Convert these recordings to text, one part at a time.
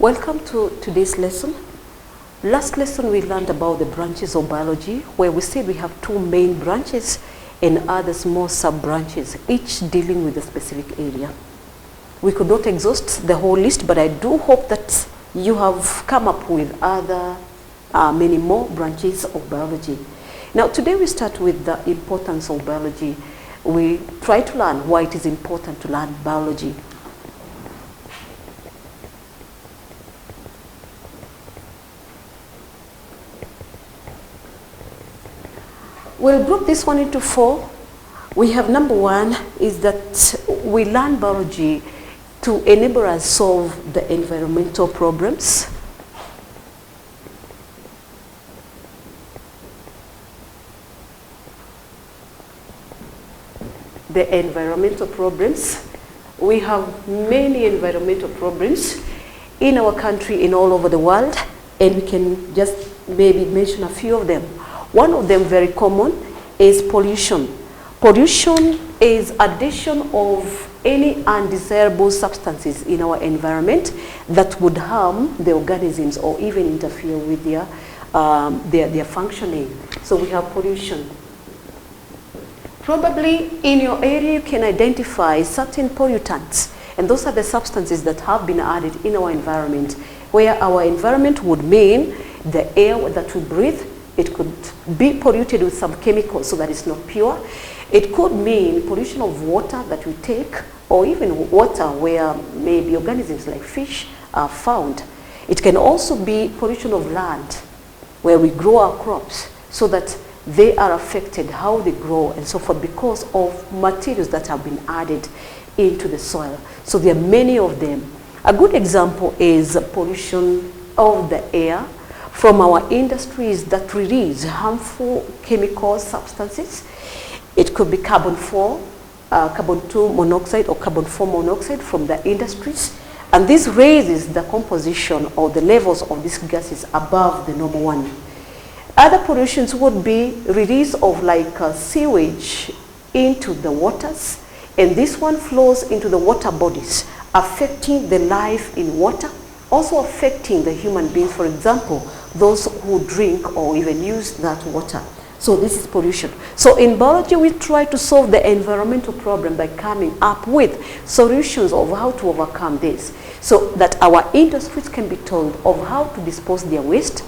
Welcome to today's lesson. Last lesson we learned about the branches of biology, where we said we have two main branches and other small sub-branches, each dealing with a specific area. We could not exhaust the whole list, but I do hope that you have come up with other many more branches of biology. Now today we start with the importance of biology. We try to learn why it is important to learn biology. We'll group this one into four. We have number one is that we learn biology to enable us solve the environmental problems. The environmental problems. We have many environmental problems in our country and all over the world, and we can just maybe mention a few of them. One of them very common is pollution. Pollution is addition of any undesirable substances in our environment that would harm the organisms or even interfere with their functioning. So we have pollution. Probably in your area you can identify certain pollutants, and those are the substances that have been added in our environment, where our environment would mean the air that we breathe. It could be polluted with some chemicals so that it's not pure. It could mean pollution of water that we take, or even water where maybe organisms like fish are found. It can also be pollution of land, where we grow our crops, so that they are affected how they grow and so forth because of materials that have been added into the soil. So there are many of them. A good example is pollution of the air from our industries that release harmful chemical substances. It could be carbon 2 monoxide or carbon 4 monoxide from the industries. And this raises the composition or the levels of these gases above the normal one. Other pollutions would be release of sewage into the waters. And this one flows into the water bodies, affecting the life in water, also affecting the human beings, for example, those who drink or even use that water. So this is pollution. So in biology, we try to solve the environmental problem by coming up with solutions of how to overcome this, so that our industries can be told of how to dispose their waste.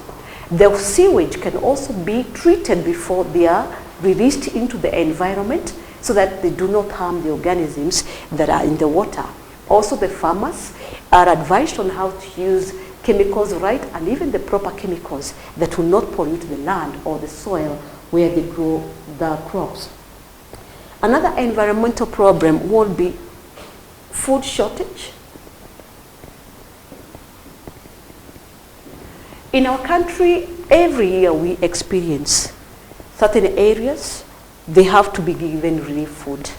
The sewage can also be treated before they are released into the environment so that they do not harm the organisms that are in the water. Also, the farmers are advised on how to use chemicals right, and even the proper chemicals that will not pollute the land or the soil where they grow the crops. Another environmental problem would be food shortage. In our country, every year we experience certain areas, they have to be given relief food.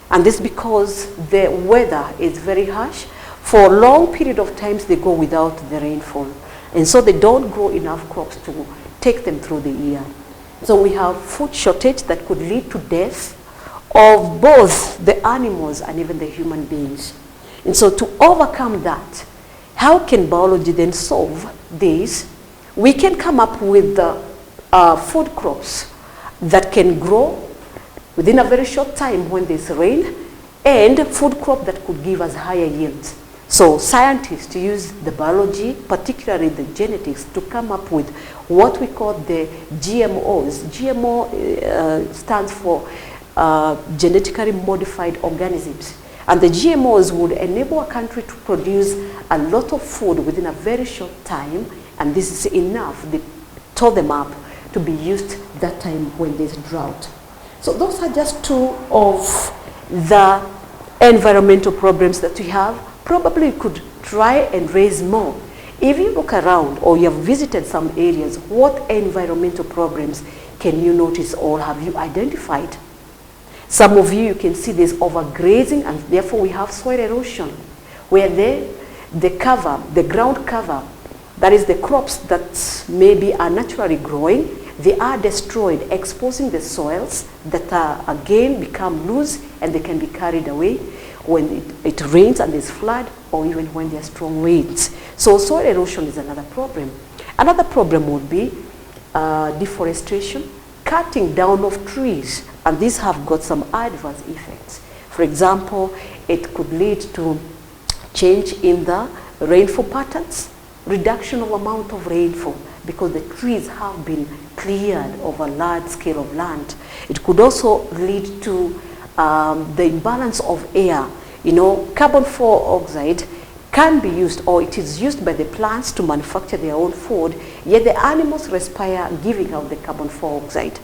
And this because the weather is very harsh. For a long period of times they go without the rainfall. And so they don't grow enough crops to take them through the year. So we have food shortage that could lead to death of both the animals and even the human beings. And so to overcome that, how can biology then solve this? We can come up with food crops that can grow within a very short time when there's rain, and food crop that could give us higher yields. So scientists use the biology, particularly the genetics, to come up with what we call the GMOs. GMO stands for genetically modified organisms. And the GMOs would enable a country to produce a lot of food within a very short time, and this is enough. They tore them up to be used that time when there's drought. So those are just two of the environmental problems that we have. Probably you could try and raise more. If you look around or you have visited some areas, what environmental problems can you notice or have you identified? Some of you can see there's overgrazing, and therefore we have soil erosion, where the ground cover, that is the crops that maybe are naturally growing, they are destroyed, exposing the soils that again become loose and they can be carried away. when it rains and there's flood, or even when there are strong winds. So soil erosion is another problem. Another problem would be deforestation, cutting down of trees, and these have got some adverse effects. For example, it could lead to change in the rainfall patterns, reduction of amount of rainfall, because the trees have been cleared over a large scale of land. It could also lead to the imbalance of air. You know, carbon dioxide can be used, or it is used by the plants to manufacture their own food, yet the animals respire giving out the carbon dioxide.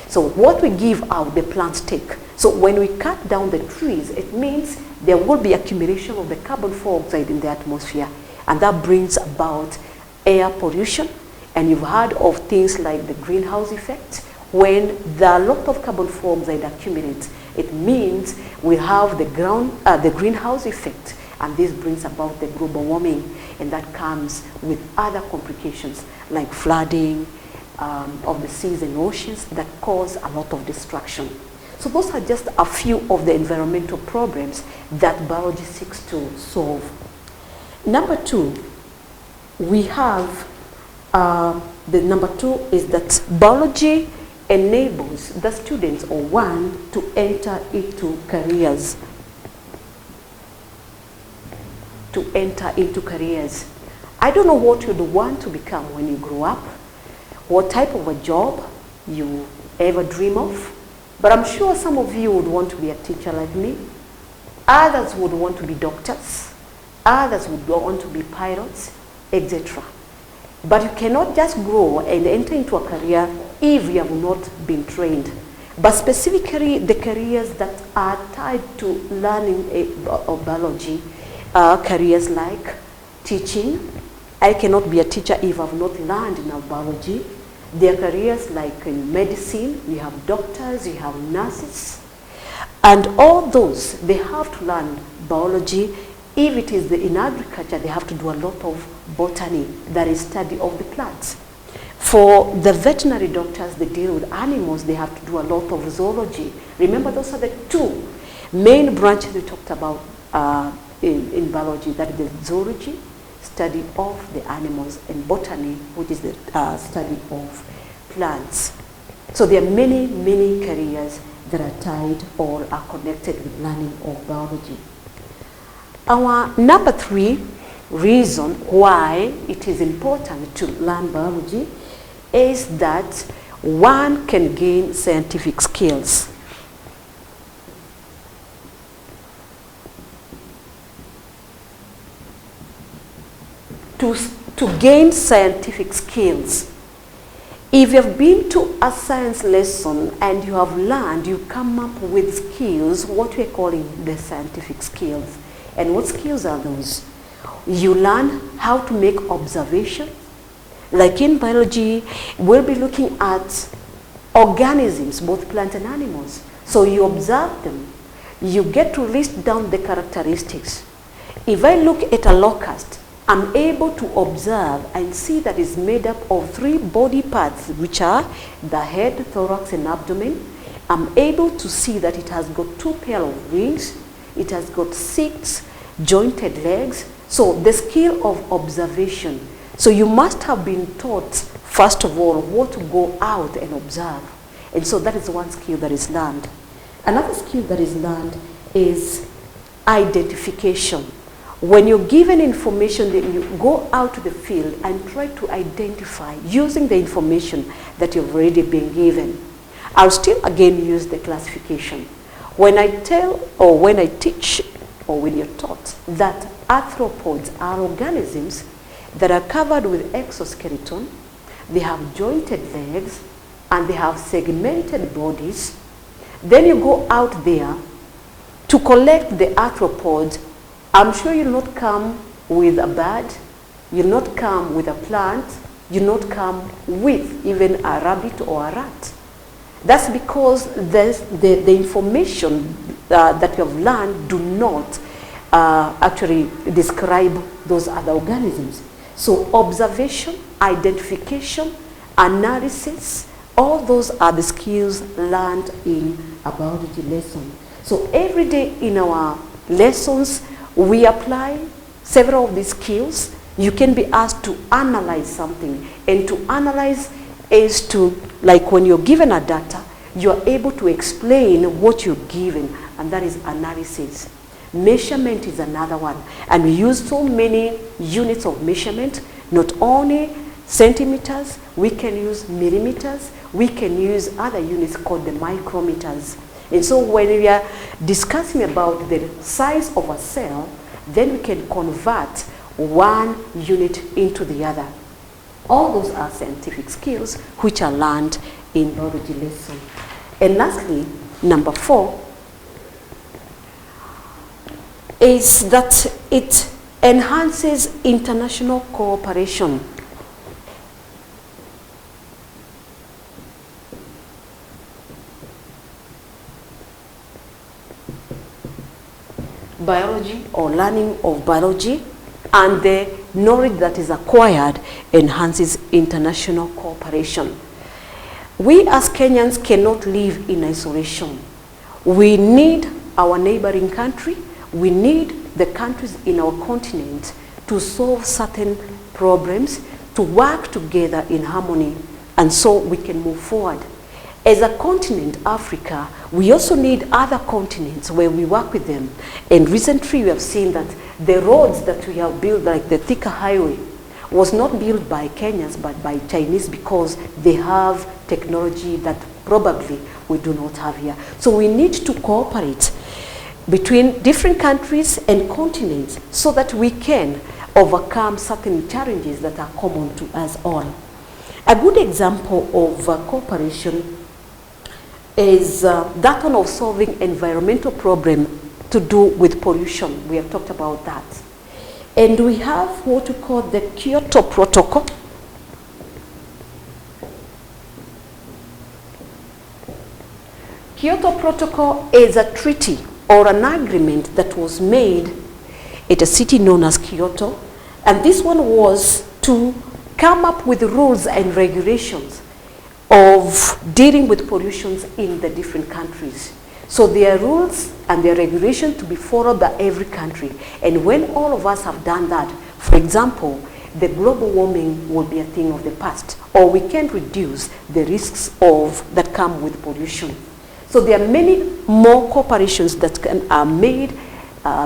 So what we give out, the plants take. So when we cut down the trees, it means there will be accumulation of the carbon dioxide in the atmosphere, and that brings about air pollution. And you've heard of things like the greenhouse effect. When there are a lot of carbon dioxide accumulates, it means we have the greenhouse effect, and this brings about the global warming, and that comes with other complications like flooding of the seas and oceans that cause a lot of destruction. So those are just a few of the environmental problems that biology seeks to solve. Number two, we have the number two is that biology enables the students or one to enter into careers. To enter into careers. I don't know what you'd want to become when you grow up, what type of a job you ever dream of, but I'm sure some of you would want to be a teacher like me. Others would want to be doctors. Others would want to be pilots, etc. But you cannot just grow and enter into a career if you have not been trained. But specifically, the careers that are tied to learning of biology are careers like teaching. I cannot be a teacher if I've not learned enough biology. There are careers like in medicine, you have doctors, you have nurses. And all those, they have to learn biology. If it is in agriculture, they have to do a lot of botany, that is study of the plants. For the veterinary doctors, they deal with animals, they have to do a lot of zoology. Remember, those are the two main branches we talked about in biology, that is the zoology, study of the animals, and botany, which is the study of plants. So there are many, many careers that are tied or are connected with learning of biology. Our number three reason why it is important to learn biology is that one can gain scientific skills. To gain scientific skills. If you have been to a science lesson and you have learned, you come up with skills, what we are calling the scientific skills. And what skills are those? You learn how to make observations. Like in biology, we'll be looking at organisms, both plant and animals. So you observe them. You get to list down the characteristics. If I look at a locust, I'm able to observe and see that it's made up of three body parts, which are the head, thorax, and abdomen. I'm able to see that it has got two pairs of wings. It has got 6 jointed legs. So the skill of observation. So you must have been taught, first of all, what to go out and observe. And so that is one skill that is learned. Another skill that is learned is identification. When you're given information, then you go out to the field and try to identify using the information that you've already been given. I'll still again use the classification. When I tell, or when I teach, or when you're taught that arthropods are organisms that are covered with exoskeleton, they have jointed legs, and they have segmented bodies, then you go out there to collect the arthropods. I'm sure you'll not come with a bird, you'll not come with a plant, you'll not come with even a rabbit or a rat. That's because the information that you have learned do not actually describe those other organisms. So observation, identification, analysis, all those are the skills learned in a biology lesson. So every day in our lessons, we apply several of these skills. You can be asked to analyze something. And to analyze is to, like when you're given a data, you're able to explain what you're given, and that is analysis. Measurement is another one. And we use so many units of measurement, not only centimeters, we can use millimeters, we can use other units called the micrometers. And so when we are discussing about the size of a cell, then we can convert one unit into the other. All those are scientific skills which are learned in biology lesson. And lastly, number 4, is that it enhances international cooperation. Biology or learning of biology and the knowledge that is acquired enhances international cooperation. We as Kenyans cannot live in isolation. We need our neighboring country. We need the countries in our continent to solve certain problems, to work together in harmony, and so we can move forward. As a continent, Africa, we also need other continents where we work with them. And recently we have seen that the roads that we have built, like the Thika Highway, was not built by Kenyans but by Chinese, because they have technology that probably we do not have here. So we need to cooperate between different countries and continents so that we can overcome certain challenges that are common to us all. A good example of cooperation is that one of solving environmental problem to do with pollution. We have talked about that. And we have what we call the Kyoto Protocol. Kyoto Protocol is a treaty or an agreement that was made at a city known as Kyoto. And this one was to come up with rules and regulations of dealing with pollutions in the different countries. So there are rules and there are regulations to be followed by every country. And when all of us have done that, for example, the global warming will be a thing of the past, or we can reduce the risks that come with pollution. So there are many more cooperations that are made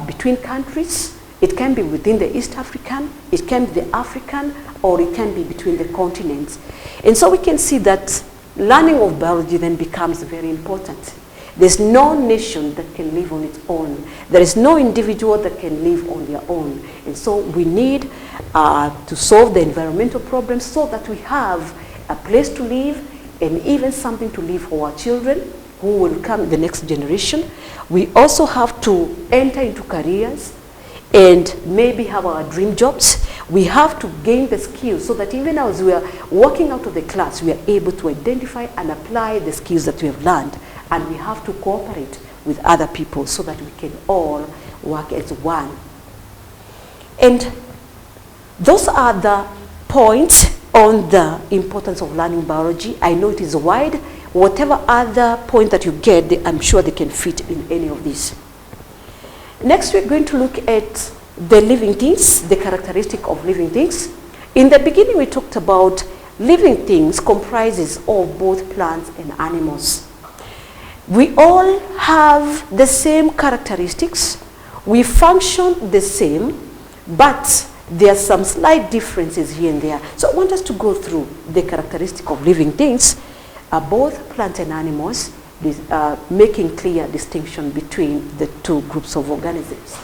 between countries. It can be within the East African, it can be the African, or it can be between the continents. And so we can see that learning of biology then becomes very important. There's no nation that can live on its own. There is no individual that can live on their own. And so we need to solve the environmental problems so that we have a place to live and even something to live for our children who will come the next generation. We also have to enter into careers and maybe have our dream jobs. We have to gain the skills so that even as we are walking out of the class, we are able to identify and apply the skills that we have learned. And we have to cooperate with other people so that we can all work as one. And those are the points on the importance of learning biology. I know it is wide. Whatever other point that you get, I'm sure they can fit in any of these. Next, we're going to look at the living things, the characteristic of living things. In the beginning, we talked about living things comprises of both plants and animals. We all have the same characteristics. We function the same, but there are some slight differences here and there. So I want us to go through the characteristic of living things, both plants and animals, making clear distinction between the two groups of organisms.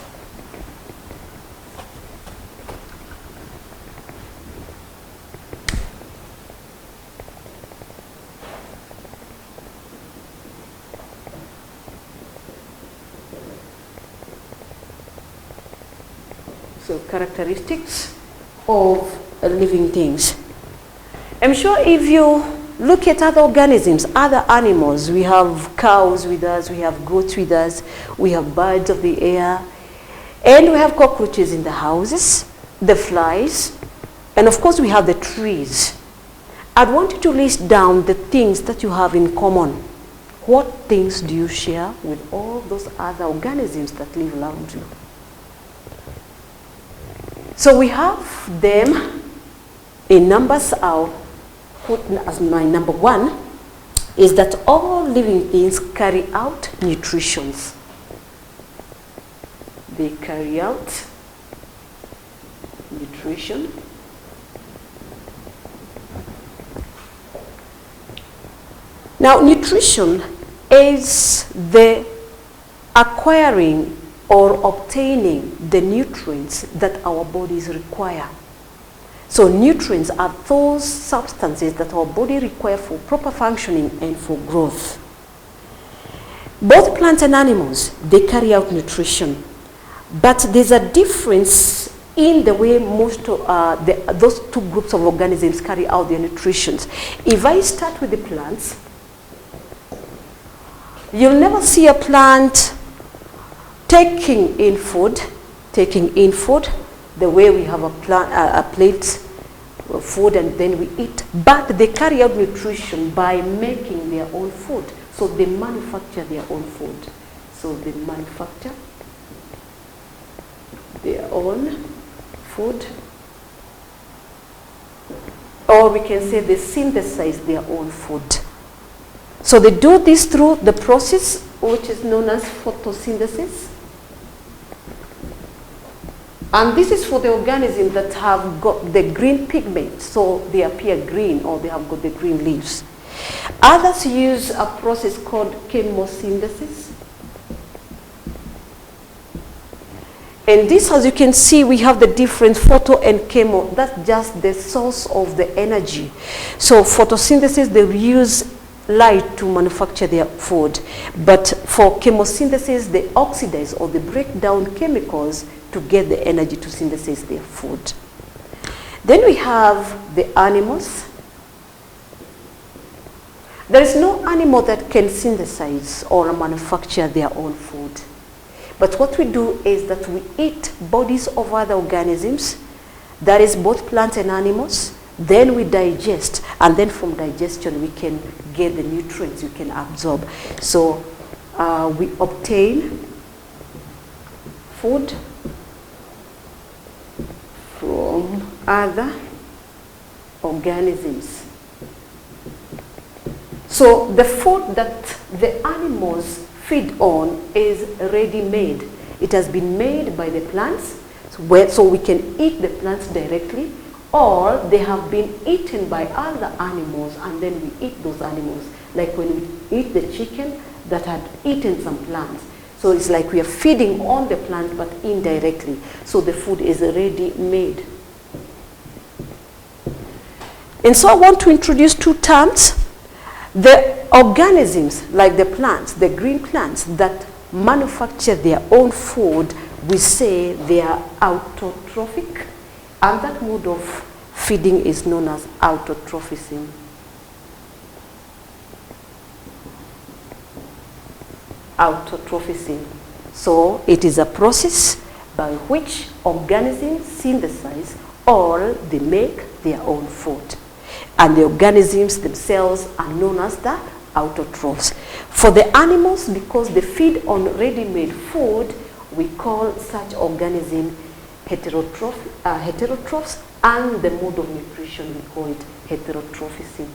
So characteristics of living things. I'm sure if you look at other organisms, other animals, we have cows with us, we have goats with us, we have birds of the air, and we have cockroaches in the houses, the flies, and of course we have the trees. I'd want you to list down the things that you have in common what things do you share with all those other organisms that live around you? So we have them in numbers. I'll put as my number one is that all living things carry out nutritions. They carry out nutrition. Now, nutrition is the acquiring or obtaining the nutrients that our bodies require. So nutrients are those substances that our body require for proper functioning and for growth. Both plants and animals, they carry out nutrition, but there's a difference in the way most of those two groups of organisms carry out their nutrition. If I start with the plants, you'll never see a plant taking in food the way we have a plate of food and then we eat, but they carry out nutrition by making their own food. So they manufacture their own food. So they manufacture their own food, or we can say they synthesize their own food. So they do this through the process which is known as photosynthesis. And this is for the organisms that have got the green pigment, so they appear green or they have got the green leaves. Others use a process called chemosynthesis. And this, as you can see, we have the different photo and chemo. That's just the source of the energy. So photosynthesis, they use light to manufacture their food. But for chemosynthesis, they oxidize or they break down chemicals to get the energy to synthesize their food. Then we have the animals. There is no animal that can synthesize or manufacture their own food. But what we do is that we eat bodies of other organisms, that is both plants and animals, then we digest, and then from digestion we can get the nutrients we can absorb. So we obtain food from other organisms. So the food that the animals feed on is ready-made. It has been made by the plants, so we can eat the plants directly, or they have been eaten by other animals and then we eat those animals. Like when we eat the chicken that had eaten some plants. So it's like we are feeding on the plant but indirectly. So the food is ready-made. And so I want to introduce two terms. The organisms, like the plants, the green plants that manufacture their own food, we say they are autotrophic, and that mode of feeding is known as autotrophism. Autotrophism. So it is a process by which organisms synthesize or they make their own food. And the organisms themselves are known as the autotrophs. For the animals, because they feed on ready-made food, we call such organisms heterotrophs, and the mode of nutrition we call it heterotrophism.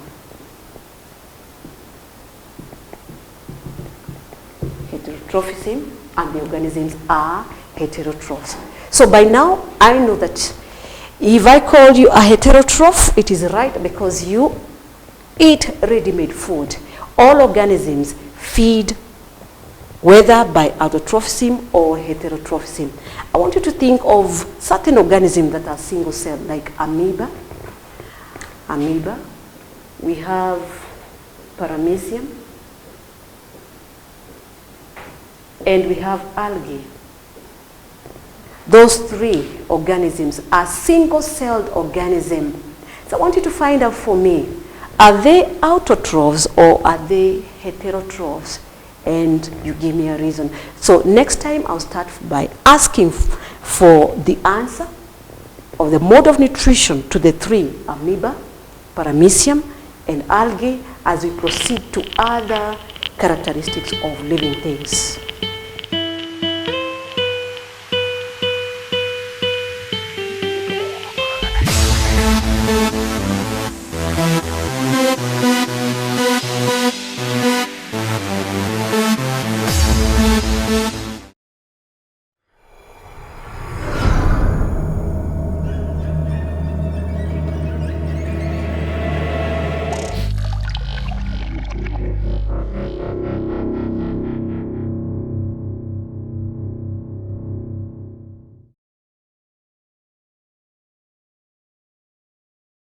Heterotrophism, and the organisms are heterotrophs. So by now, I know that if I call you a heterotroph, it is right because you eat ready-made food. All organisms feed whether by autotrophism or heterotrophism. I want you to think of certain organisms that are single-celled, like amoeba. Amoeba. We have paramecium. And we have algae. Those three organisms are single-celled organisms. So I want you to find out for me, are they autotrophs or are they heterotrophs? And you give me a reason. So next time I'll start by asking for the answer of the mode of nutrition to the three, amoeba, paramecium, and algae, as we proceed to other characteristics of living things.